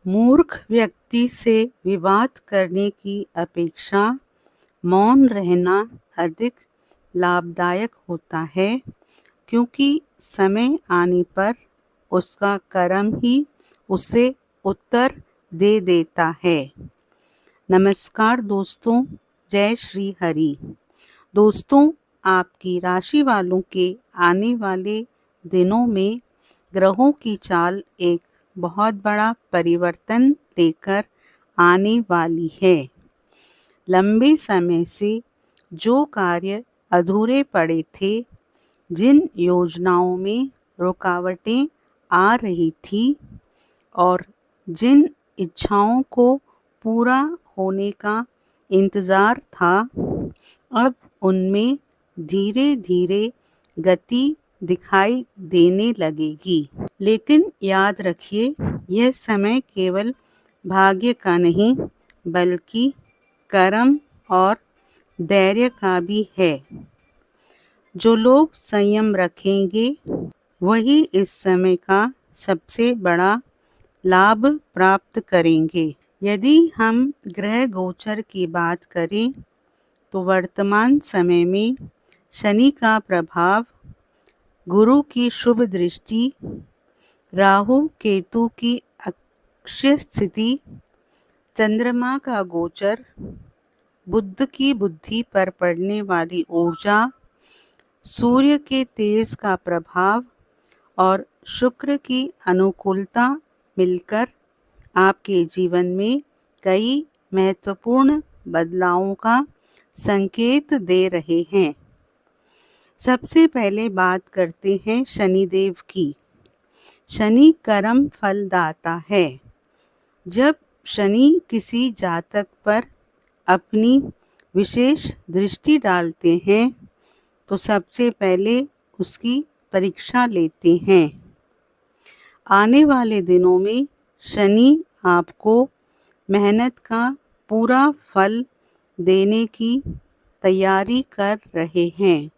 मूर्ख व्यक्ति से विवाद करने की अपेक्षा मौन रहना अधिक लाभदायक होता है, क्योंकि समय आने पर उसका कर्म ही उसे उत्तर दे देता है। नमस्कार दोस्तों, जय श्री हरि। दोस्तों, आपकी राशि वालों के आने वाले दिनों में ग्रहों की चाल एक बहुत बड़ा परिवर्तन लेकर आने वाली है। लंबे समय से जो कार्य अधूरे पड़े थे, जिन योजनाओं में रुकावटें आ रही थी और जिन इच्छाओं को पूरा होने का इंतज़ार था, अब उनमें धीरे धीरे गति दिखाई देने लगेगी। लेकिन याद रखिए, यह समय केवल भाग्य का नहीं, बल्कि कर्म और धैर्य का भी है। जो लोग संयम रखेंगे, वही इस समय का सबसे बड़ा लाभ प्राप्त करेंगे। यदि हम ग्रह गोचर की बात करें, तो वर्तमान समय में शनि का प्रभाव, गुरु की शुभ दृष्टि, राहु केतु की अक्षय स्थिति, चंद्रमा का गोचर, बुध की बुद्धि पर पड़ने वाली ऊर्जा, सूर्य के तेज का प्रभाव और शुक्र की अनुकूलता मिलकर आपके जीवन में कई महत्वपूर्ण बदलावों का संकेत दे रहे हैं। सबसे पहले बात करते हैं शनिदेव की। शनि कर्म फलदाता है। जब शनि किसी जातक पर अपनी विशेष दृष्टि डालते हैं, तो सबसे पहले उसकी परीक्षा लेते हैं। आने वाले दिनों में शनि आपको मेहनत का पूरा फल देने की तैयारी कर रहे हैं।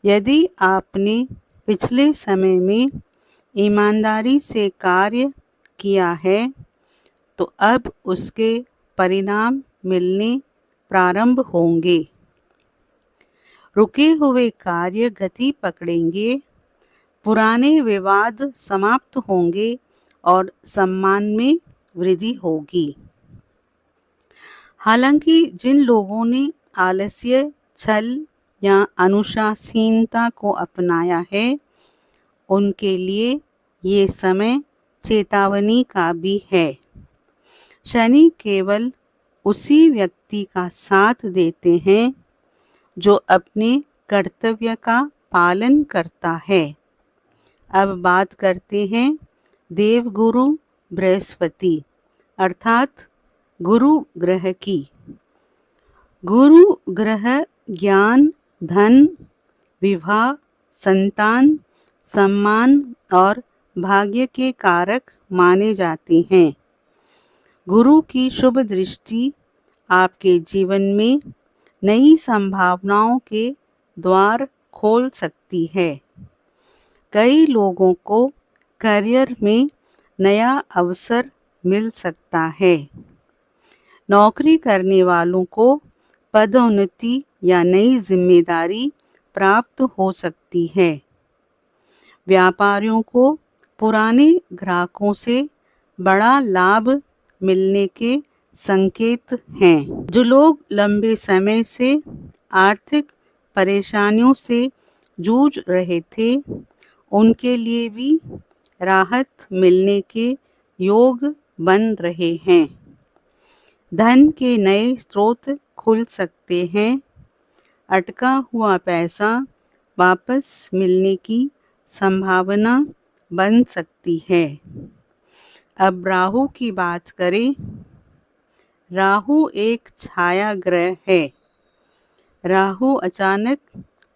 यदि आपने पिछले समय में ईमानदारी से कार्य किया है, तो अब उसके परिणाम मिलने प्रारंभ होंगे। रुके हुए कार्य गति पकड़ेंगे, पुराने विवाद समाप्त होंगे और सम्मान में वृद्धि होगी। हालांकि जिन लोगों ने आलस्य, छल या अनुशासीनता को अपनाया है, उनके लिए ये समय चेतावनी का भी है। शनि केवल उसी व्यक्ति का साथ देते हैं जो अपने कर्तव्य का पालन करता है। अब बात करते हैं देवगुरु बृहस्पति अर्थात गुरु ग्रह की। गुरु ग्रह ज्ञान, धन, विवाह, संतान, सम्मान और भाग्य के कारक माने जाते हैं। गुरु की शुभ दृष्टि आपके जीवन में नई संभावनाओं के द्वार खोल सकती है। कई लोगों को करियर में नया अवसर मिल सकता है। नौकरी करने वालों को पदोन्नति या नई जिम्मेदारी प्राप्त हो सकती है। व्यापारियों को पुराने ग्राहकों से बड़ा लाभ मिलने के संकेत हैं। जो लोग लंबे समय से आर्थिक परेशानियों से जूझ रहे थे, उनके लिए भी राहत मिलने के योग बन रहे हैं। धन के नए स्रोत खुल सकते हैं। अटका हुआ पैसा वापस मिलने की संभावना बन सकती है। अब राहु की बात करें। राहु एक छाया ग्रह है। राहु अचानक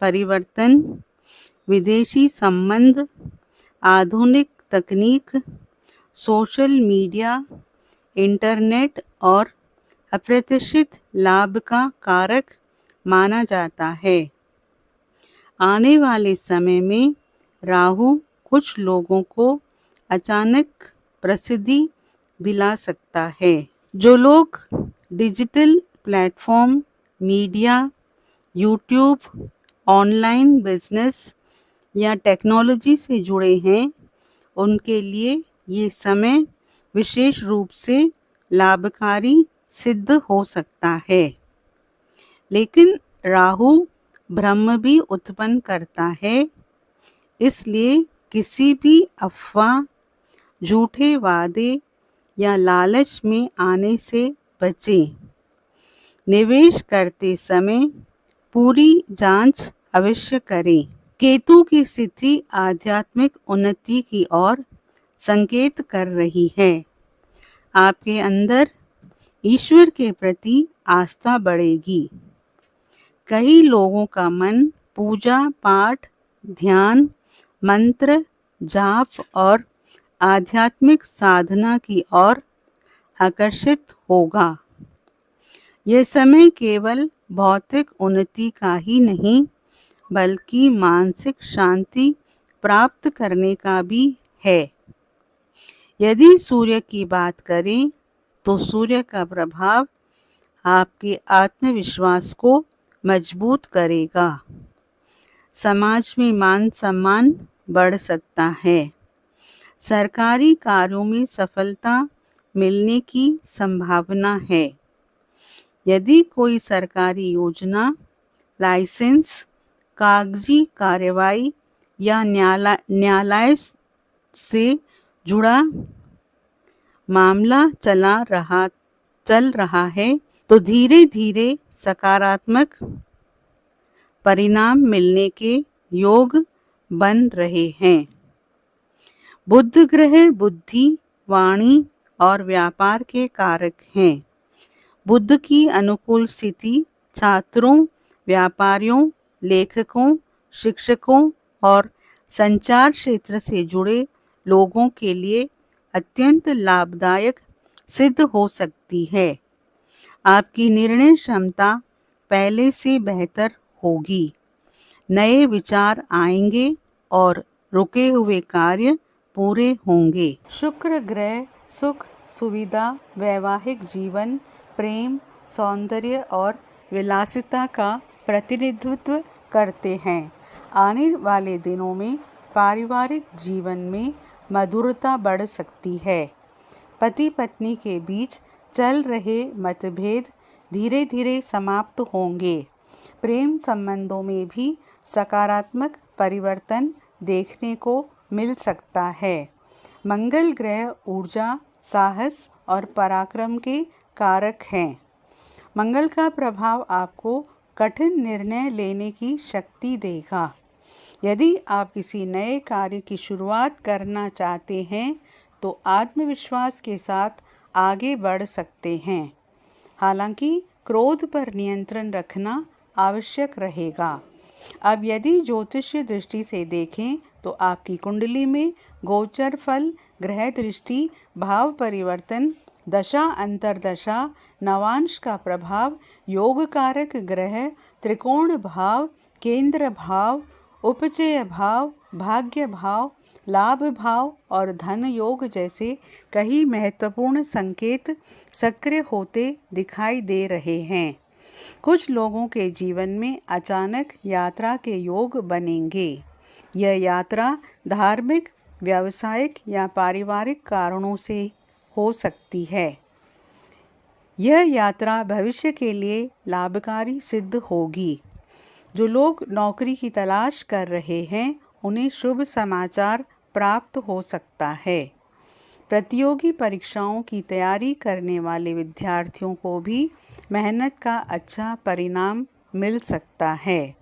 परिवर्तन, विदेशी संबंध, आधुनिक तकनीक, सोशल मीडिया, इंटरनेट और अप्रत्याशित लाभ का कारक माना जाता है। आने वाले समय में राहु कुछ लोगों को अचानक प्रसिद्धि दिला सकता है। जो लोग digital platform, media, YouTube, online business या टेक्नोलॉजी से जुड़े हैं, उनके लिए ये समय विशेष रूप से लाभकारी सिद्ध हो सकता है। लेकिन राहु भ्रम भी उत्पन्न करता है, इसलिए किसी भी अफवाह, झूठे वादे या लालच में आने से बचें। निवेश करते समय पूरी जांच अवश्य करें। केतु की स्थिति आध्यात्मिक उन्नति की ओर संकेत कर रही है। आपके अंदर ईश्वर के प्रति आस्था बढ़ेगी। कई लोगों का मन पूजा पाठ, ध्यान, मंत्र, जाप और आध्यात्मिक साधना की ओर आकर्षित होगा। यह समय केवल भौतिक उन्नति का ही नहीं, बल्कि मानसिक शांति प्राप्त करने का भी है। यदि सूर्य की बात करें तो सूर्य का प्रभाव आपके आत्मविश्वास को मजबूत करेगा। समाज में मान सम्मान बढ़ सकता है। सरकारी कार्यों में सफलता मिलने की संभावना है। यदि कोई सरकारी योजना, लाइसेंस, कागजी कार्रवाई या न्यायालय से जुड़ा मामला चल रहा है, तो धीरे धीरे सकारात्मक परिणाम मिलने के योग बन रहे हैं। बुध ग्रह बुद्धि, वाणी और व्यापार के कारक हैं। बुध की अनुकूल स्थिति छात्रों, व्यापारियों, लेखकों, शिक्षकों और संचार क्षेत्र से जुड़े लोगों के लिए अत्यंत लाभदायक सिद्ध हो सकती है। आपकी निर्णय क्षमता पहले से बेहतर होगी। नए विचार आएंगे और रुके हुए कार्य पूरे होंगे। शुक्र ग्रह सुख, सुविधा, वैवाहिक जीवन, प्रेम, सौंदर्य और विलासिता का प्रतिनिधित्व करते हैं। आने वाले दिनों में पारिवारिक जीवन में मधुरता बढ़ सकती है। पति पत्नी के बीच चल रहे मतभेद धीरे धीरे समाप्त होंगे। प्रेम संबंधों में भी सकारात्मक परिवर्तन देखने को मिल सकता है। मंगल ग्रह ऊर्जा, साहस और पराक्रम के कारक हैं। मंगल का प्रभाव आपको कठिन निर्णय लेने की शक्ति देगा। यदि आप किसी नए कार्य की शुरुआत करना चाहते हैं तो आत्मविश्वास के साथ आगे बढ़ सकते हैं। हालांकि क्रोध पर नियंत्रण रखना आवश्यक रहेगा। अब यदि ज्योतिषीय दृष्टि से देखें तो आपकी कुंडली में गोचर फल, ग्रह दृष्टि, भाव परिवर्तन, दशा अंतरदशा, नवांश का प्रभाव, योग कारक ग्रह, त्रिकोण भाव, केंद्र भाव, उपचय भाव, भाग्य भाव, लाभ भाव और धन योग जैसे कई महत्वपूर्ण संकेत सक्रिय होते दिखाई दे रहे हैं। कुछ लोगों के जीवन में अचानक यात्रा के योग बनेंगे। यह यात्रा धार्मिक, व्यावसायिक या पारिवारिक कारणों से हो सकती है। यह यात्रा भविष्य के लिए लाभकारी सिद्ध होगी। जो लोग नौकरी की तलाश कर रहे हैं, उन्हें शुभ समाचार प्राप्त हो सकता है। प्रतियोगी परीक्षाओं की तैयारी करने वाले विद्यार्थियों को भी मेहनत का अच्छा परिणाम मिल सकता है।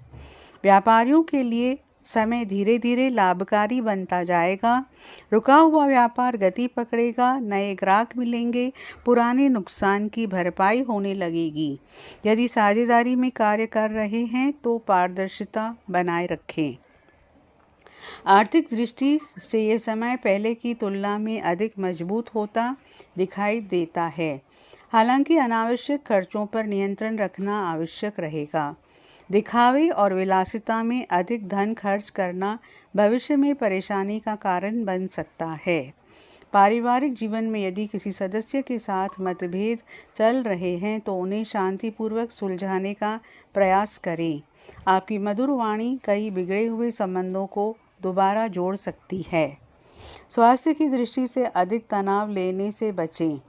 व्यापारियों के लिए समय धीरे धीरे लाभकारी बनता जाएगा। रुका हुआ व्यापार गति पकड़ेगा, नए ग्राहक मिलेंगे, पुराने नुकसान की भरपाई होने लगेगी। यदि साझेदारी में कार्य कर रहे हैं तो पारदर्शिता बनाए रखें। आर्थिक दृष्टि से यह समय पहले की तुलना में अधिक मजबूत होता दिखाई देता है। हालांकि अनावश्यक खर्चों पर नियंत्रण रखना आवश्यक रहेगा। दिखावे और विलासिता में अधिक धन खर्च करना भविष्य में परेशानी का कारण बन सकता है। पारिवारिक जीवन में यदि किसी सदस्य के साथ मतभेद चल रहे हैं तो उन्हें शांतिपूर्वक सुलझाने का प्रयास करें। आपकी मधुर वाणी कई बिगड़े हुए संबंधों को दोबारा जोड़ सकती है। स्वास्थ्य की दृष्टि से अधिक तनाव लेने से बचें।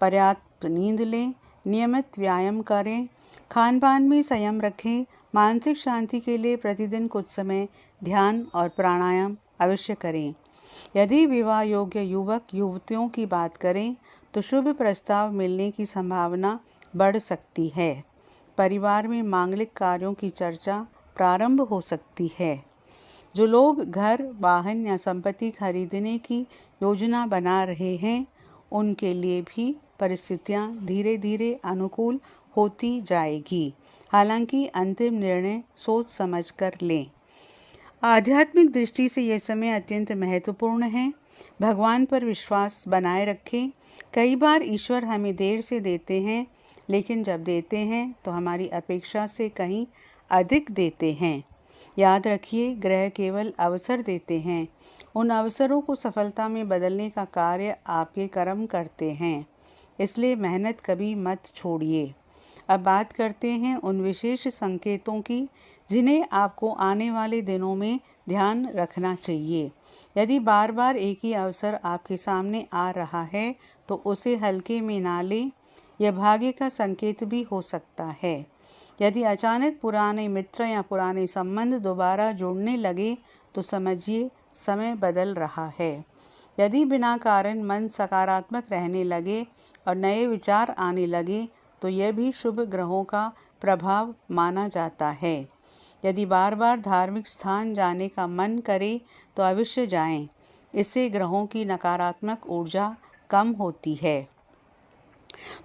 पर्याप्त नींद लें, नियमित व्यायाम करें, खान पान में संयम रखें। मानसिक शांति के लिए प्रतिदिन कुछ समय ध्यान और प्राणायाम अवश्य करें। यदि विवाह योग्य युवक युवतियों की बात करें तो शुभ प्रस्ताव मिलने की संभावना बढ़ सकती है। परिवार में मांगलिक कार्यों की चर्चा प्रारंभ हो सकती है। जो लोग घर, वाहन या संपत्ति खरीदने की योजना बना रहे हैं उनके लिए भी परिस्थितियां धीरे धीरे अनुकूल होती जाएगी। हालांकि अंतिम निर्णय सोच समझकर लें। आध्यात्मिक दृष्टि से यह समय अत्यंत महत्वपूर्ण है। भगवान पर विश्वास बनाए रखें। कई बार ईश्वर हमें देर से देते हैं, लेकिन जब देते हैं तो हमारी अपेक्षा से कहीं अधिक देते हैं। याद रखिए, ग्रह केवल अवसर देते हैं, उन अवसरों को सफलता में बदलने का कार्य आपके कर्म करते हैं। इसलिए मेहनत कभी मत छोड़िए। अब बात करते हैं उन विशेष संकेतों की जिन्हें आपको आने वाले दिनों में ध्यान रखना चाहिए। यदि बार बार एक ही अवसर आपके सामने आ रहा है तो उसे हल्के में ना लें, यह भाग्य का संकेत भी हो सकता है। यदि अचानक पुराने मित्र या पुराने संबंध दोबारा जुड़ने लगे तो समझिए समय बदल रहा है। यदि बिना कारण मन सकारात्मक रहने लगे और नए विचार आने लगे तो यह भी शुभ ग्रहों का प्रभाव माना जाता है। यदि बार बार धार्मिक स्थान जाने का मन करे तो अवश्य जाएं। इससे ग्रहों की नकारात्मक ऊर्जा कम होती है।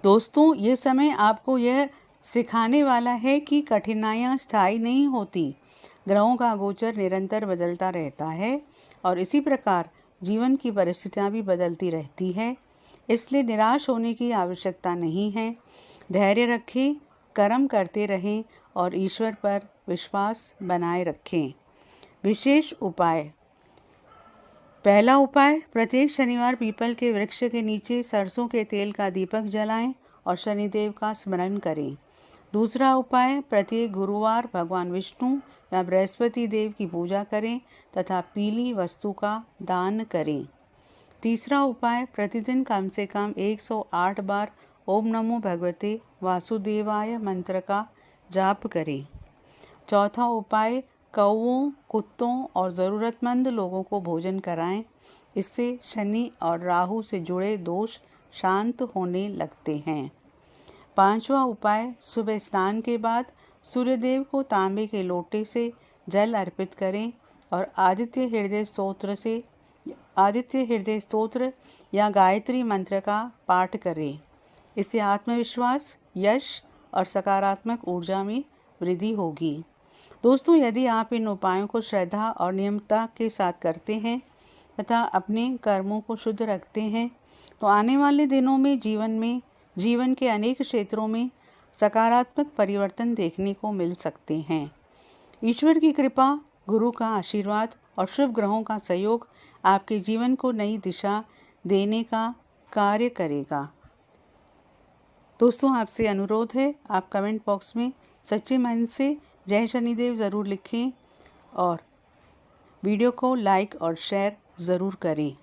दोस्तों, ये समय आपको यह सिखाने वाला है कि कठिनाइयाँ स्थायी नहीं होती। ग्रहों का गोचर निरंतर बदलता रहता है और इसी प्रकार जीवन की परिस्थितियाँ भी बदलती रहती है। इसलिए निराश होने की आवश्यकता नहीं है। धैर्य रखें, कर्म करते रहें और ईश्वर पर विश्वास बनाए रखें। विशेष उपाय। पहला उपाय, प्रत्येक शनिवार पीपल के वृक्ष के नीचे सरसों के तेल का दीपक जलाएं और शनिदेव का स्मरण करें। दूसरा उपाय, प्रत्येक गुरुवार भगवान विष्णु या बृहस्पति देव की पूजा करें तथा पीली वस्तु का दान करें। तीसरा उपाय, प्रतिदिन कम से कम 108 बार ओम नमो भगवते वासुदेवाय मंत्र का जाप करें। चौथा उपाय, कौओं, कुत्तों और ज़रूरतमंद लोगों को भोजन कराएं। इससे शनि और राहु से जुड़े दोष शांत होने लगते हैं। पांचवा उपाय, सुबह स्नान के बाद सूर्यदेव को तांबे के लोटे से जल अर्पित करें और आदित्य हृदय स्तोत्र या गायत्री मंत्र का पाठ करें। इससे आत्मविश्वास, यश और सकारात्मक ऊर्जा में वृद्धि होगी। दोस्तों, यदि आप इन उपायों को श्रद्धा और नियमितता के साथ करते हैं तथा अपने कर्मों को शुद्ध रखते हैं तो आने वाले दिनों में जीवन के अनेक क्षेत्रों में सकारात्मक परिवर्तन देखने को मिल सकते हैं। ईश्वर की कृपा, गुरु का आशीर्वाद और शुभ ग्रहों का सहयोग आपके जीवन को नई दिशा देने का कार्य करेगा। दोस्तों, आपसे अनुरोध है, आप कमेंट बॉक्स में सच्चे मन से जय शनिदेव ज़रूर लिखें और वीडियो को लाइक और शेयर ज़रूर करें।